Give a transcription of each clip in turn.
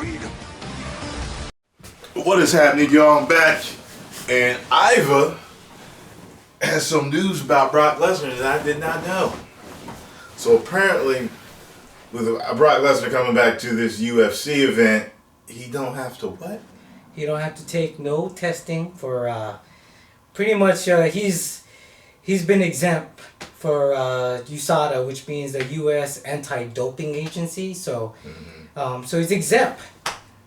freedom. What is happening, y'all? I'm back, and Iva has some news about Brock Lesnar that I did not know. So apparently, with Brock Lesnar coming back to this UFC event, he don't have to what? He don't have to take no testing for, pretty much, he's been exempt for USADA, which means the U.S. Anti-Doping Agency. So, so he's exempt.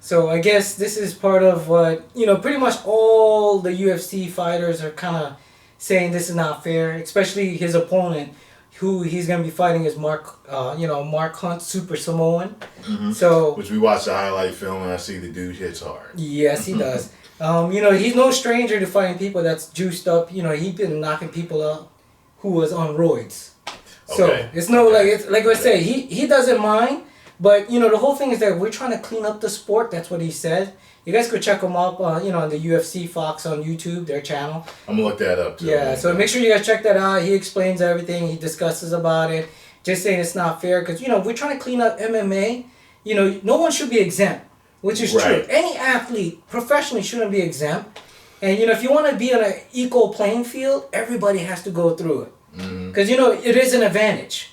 So I guess this is part of what, pretty much all the UFC fighters are kind of saying this is not fair, especially his opponent, who he's going to be fighting is Mark Hunt, Super Samoan. So, which we watched the highlight film, and I see the dude hits hard. Yes, he does. He's no stranger to fighting people that's juiced up. He's been knocking people out who was on roids. So it's no like I say, he doesn't mind. But the whole thing is that we're trying to clean up the sport. That's what he said. You guys could check him up, on the UFC Fox on YouTube, their channel. I'm gonna look that up too. Yeah, so make sure you guys check that out. He explains everything. He discusses about it. Just saying it's not fair because we're trying to clean up MMA. No one should be exempt, which is true. Any athlete professionally shouldn't be exempt. And if you want to be on an equal playing field, everybody has to go through it. Because it is an advantage.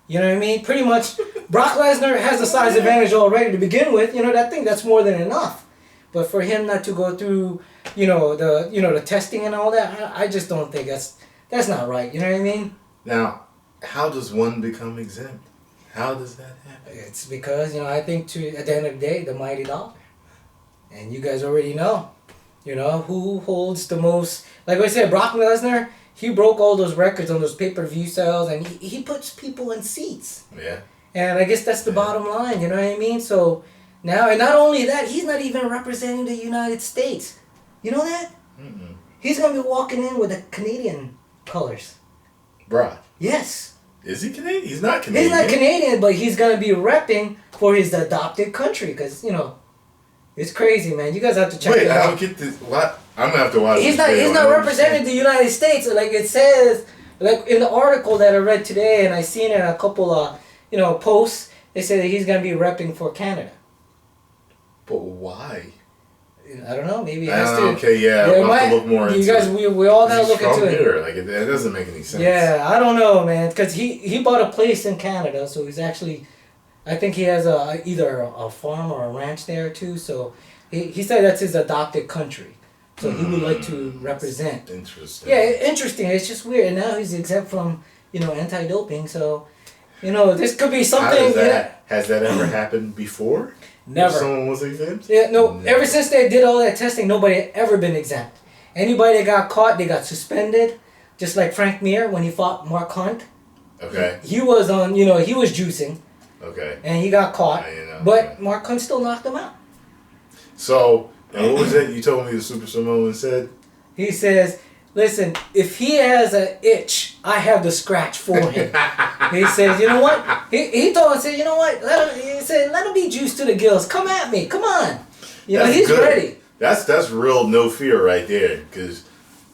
You know what I mean? Pretty much, Brock Lesnar has the size advantage already to begin with. That's more than enough. But for him not to go through, the testing and all that, I just don't think that's not right. You know what I mean? Now, how does one become exempt? How does that happen? It's because I think at the end of the day, the mighty dollar, and you guys already know, who holds the most. Like I said, Brock Lesnar. He broke all those records on those pay-per-view sales, and he puts people in seats. Yeah. And I guess that's the bottom line, you know what I mean? So now, and not only that, he's not even representing the United States. You know that? He's going to be walking in with the Canadian colors. Brock? Yes. Is he Canadian? He's not Canadian. He's not Canadian, but he's going to be repping for his adopted country because, it's crazy, man. You guys have to check it out. Wait, I don't get this. What? I'm going to have to watch He's this. not representing the United States. Like it says, like in the article that I read today, and I seen it in a couple of, posts, they say that he's going to be repping for Canada. But why? I don't know. Maybe it has to. Okay, yeah. We'll have to look more into it. You guys, we all got to look into it. Here. Like, it doesn't make any sense. Yeah, I don't know, man. Because he bought a place in Canada, so he's actually, I think he has either a farm or a ranch there too. So he said that's his adopted country. So he would like to represent. Interesting. Yeah, interesting. It's just weird. And now he's exempt from, anti-doping. So, this could be something. Has that ever happened before? Never. Someone was exempt? Yeah, no. Never. Ever since they did all that testing, nobody had ever been exempt. Anybody that got caught, they got suspended. Just like Frank Mir when he fought Mark Hunt. Okay. He was on, he was juicing. Okay. And he got caught. But Mark Hunt still knocked him out. So, and what was it you told me the Super Samoan said? He says, listen, if he has an itch, I have the scratch for him. He says, you know what? He told him, you know what? Let him be juiced to the gills. Come at me. Come on. He's good. Ready. That's real no fear right there. Because,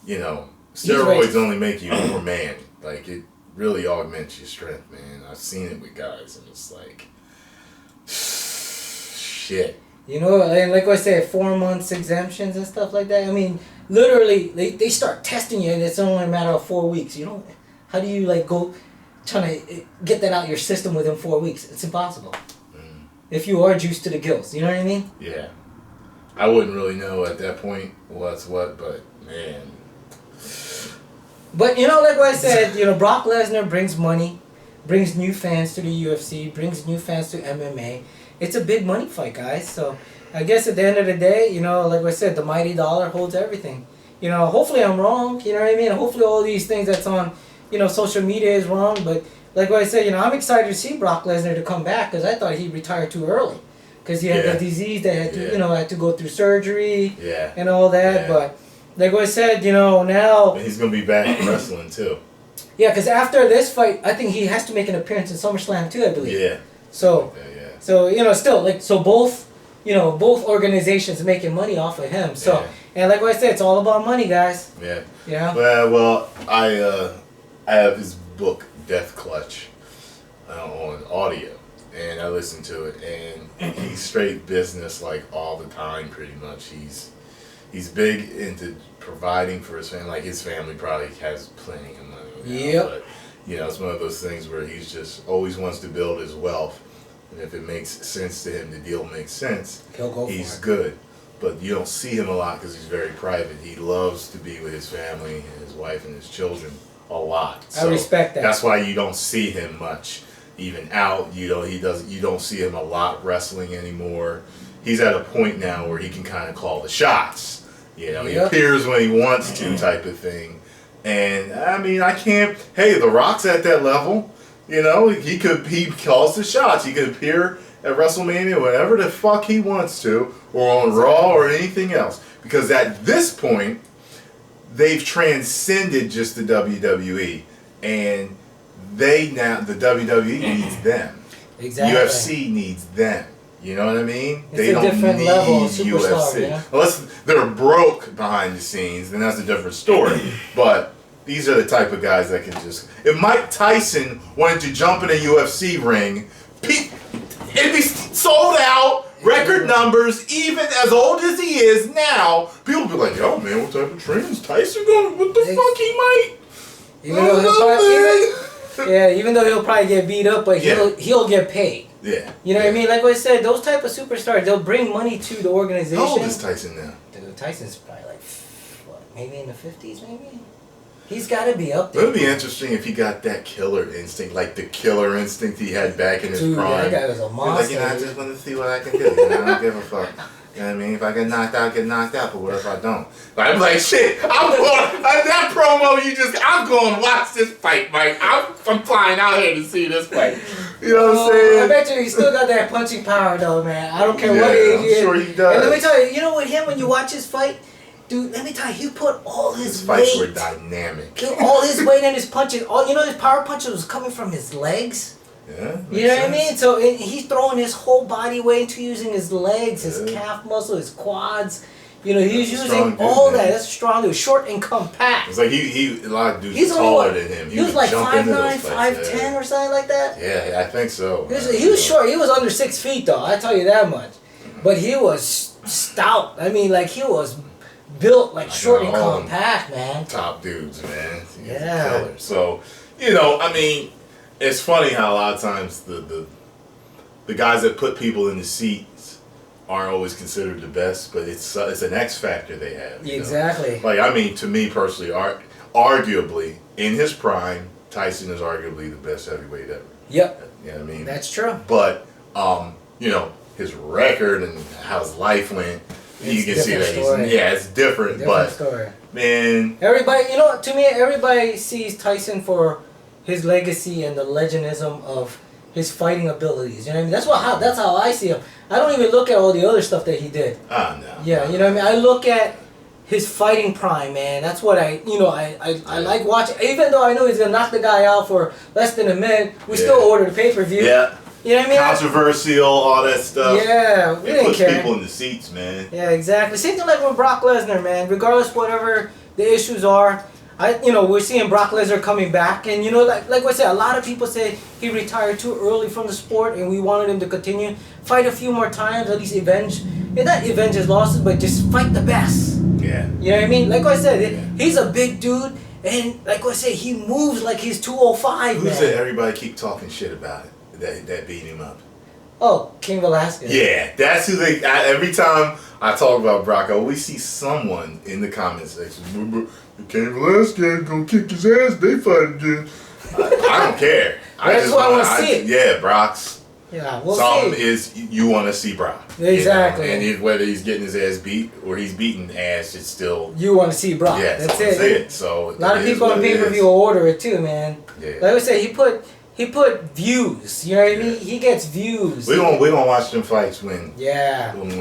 steroids only make you more man. Like, it really augments your strength, man. I've seen it with guys, and it's like, shit. And like I said, 4 months exemptions and stuff like that. I mean, literally, they start testing you, and it's only a matter of 4 weeks. How do you go trying to get that out your system within 4 weeks? It's impossible. If you are juiced to the gills, you know what I mean? Yeah, I wouldn't really know at that point what's what, but man. But like I said, Brock Lesnar brings money, brings new fans to the UFC, brings new fans to MMA. It's a big money fight, guys. So I guess at the end of the day, like I said, the mighty dollar holds everything. Hopefully I'm wrong. You know what I mean? Hopefully all these things that's on, social media is wrong. But like I said, I'm excited to see Brock Lesnar to come back because I thought he retired too early because he had the disease that had to, had to go through surgery and all that. But like I said, now but he's gonna be back wrestling too. Yeah, because after this fight, I think he has to make an appearance in SummerSlam too, I believe. Yeah. So. So still both organizations making money off of him. So and like I said, it's all about money, guys. Yeah. Well, I have his book Death Clutch on audio, and I listened to it, and he's straight business like all the time, pretty much. He's big into providing for his family. Like his family probably has plenty of money. Yep. But it's one of those things where he's just always wants to build his wealth, and if it makes sense to him, the deal makes sense. He'll go for it. He's good. But you don't see him a lot because he's very private. He loves to be with his family and his wife and his children a lot. I respect that. That's why you don't see him much, even out. You don't see him a lot wrestling anymore. He's at a point now where he can kind of call the shots. He appears when he wants to, type of thing. And I mean, I can't. Hey, The Rock's at that level. He calls the shots. He could appear at WrestleMania whenever the fuck he wants to, or on Raw or anything else. Because at this point, they've transcended just the WWE, and the WWE needs them. Exactly. UFC needs them. You know what I mean? It's they a don't different need level of superstar, UFC. yeah? Unless they're broke behind the scenes, then that's a different story. But these are the type of guys that can just... If Mike Tyson wanted to jump in a UFC ring, it'd be sold out, record numbers, even as old as he is now. People would be like, yo, man, what type of training is Tyson going? What the fuck he might? Even though he'll probably get beat up, but he'll get paid. Yeah. You know what I mean? Like what I said, those type of superstars, they'll bring money to the organization. How old is Tyson now? Dude, Tyson's probably like, maybe in the 50s, maybe? He's got to be up there. It would be interesting if he got that killer instinct, like the killer instinct he had back in his That prime. guy was a monster. Like, I just want to see what I can do. I don't give a fuck. You know what I mean? If I get knocked out, get knocked out. But what if I don't? I'm like, shit, that promo I'm going to watch this fight, Mike. I'm flying out here to see this fight. You know what I'm saying? I bet you he still got that punching power, though, man. I don't care what age he is. I'm sure he does. And let me tell you, with him, when you watch his fight, dude, let me tell you, he put all his weight. His fights were dynamic. Dude, all his weight in his punches. His power punches was coming from his legs. Yeah. You know what I mean? So he's throwing his whole body weight into using his legs, his calf muscle, his quads. He's using all that. That's strong. He was short and compact. It's like a lot of dudes taller than him. He was like 5'9", 5'10", or something like that. Yeah, I think so. He was short. He was under 6 feet, though. I tell you that much. But he was stout. I mean, like he was built like short and compact, man. Top dudes, man. Yeah. Killer. So, I mean, it's funny how a lot of times the guys that put people in the seats aren't always considered the best, but it's an X factor they have. Exactly. Like, I mean, to me personally, arguably in his prime, Tyson is arguably the best heavyweight ever. Yep. You know what I mean? That's true. But his record and how his life went. You can see that it's different, but story. Man, everybody, to me, everybody sees Tyson for his legacy and the legendism of his fighting abilities. You know what I mean? That's how I see him. I don't even look at all the other stuff that he did. No. Yeah, you know what I mean? I look at his fighting prime, man. That's what I like watching. Even though I know he's gonna knock the guy out for less than a minute, we still order the pay-per-view. Yeah. You know what I mean? Controversial, all that stuff. Yeah, we didn't care. It puts people in the seats, man. Yeah, exactly. Same thing like with Brock Lesnar, man. Regardless whatever the issues are, we're seeing Brock Lesnar coming back, and like I said, a lot of people say he retired too early from the sport, and we wanted him to continue, fight a few more times, at least avenge. And not avenge his losses, but just fight the best. Yeah. You know what I mean? Like I said, he's a big dude, and like I said, he moves like he's 205. Who's that? Everybody keep talking shit about it. That beat him up. Oh, King Velasquez. Yeah, that's who every time I talk about Brock, I always see someone in the comment section. King Velasquez gonna kick his ass. They fight again. I don't care. That's what I want to see. Yeah, Brock's. Yeah, we'll something see. is you want to see Brock. Exactly. And whether he's getting his ass beat or he's beating ass, it's still. You want to see Brock. Yeah, that's it. So a lot of people on pay-per-view will order it too, man. Yeah. Like I said, he put views. You know what I mean? He gets views. We gonna watch them fights when we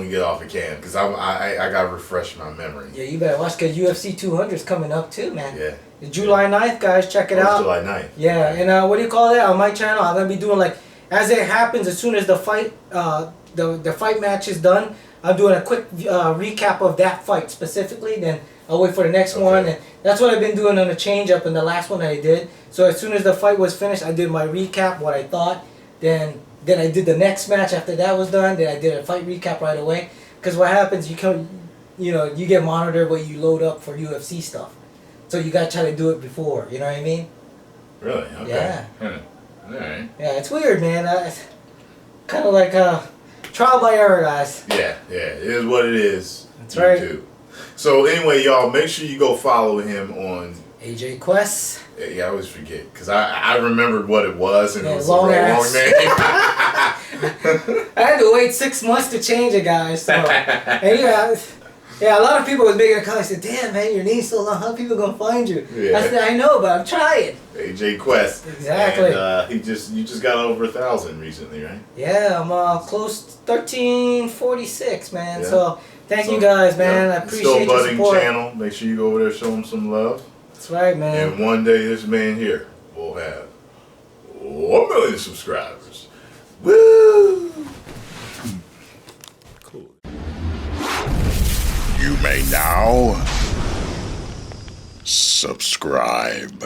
get off of cam, because I gotta refresh my memory. Yeah, you better watch, because UFC 200 is coming up too, man. Yeah. It's July 9th, guys. Check it out. July 9th. Yeah, and what do you call that on my channel? I'm gonna be doing like as it happens. As soon as the fight, the fight match is done, I'm doing a quick recap of that fight specifically. Then I'll wait for the next one, and that's what I've been doing on the change up in the last one that I did. So as soon as the fight was finished, I did my recap, what I thought. Then Then I did the next match after that was done. Then I did a fight recap right away. Because what happens, you get monitored what you load up for UFC stuff. So you gotta try to do it before. You know what I mean? Really? Okay. Yeah. All right. Yeah, it's weird, man. Kind of like trial by error, guys. Yeah. It is what it is. That's right. YouTube. So anyway, y'all, make sure you go follow him on AJ Quest. Yeah, I always forget because I remembered what it was and it was long a real ass. long name. I had to wait 6 months to change it, guys. So, and yeah, a lot of people was making a comment. Said, "Damn, man, your name's so long. How are people gonna find you?" Yeah. I said, "I know, but I'm trying." AJ Quest. Exactly. And you just got over 1,000 recently, right? Yeah, I'm close to 1346, man. Yeah. So thank you guys, man. Yeah. I appreciate Still your budding support. channel. Make sure you go over there, show him some love. That's right, man. And one day this man here will have 1 million subscribers. Woo! Cool. You may now subscribe.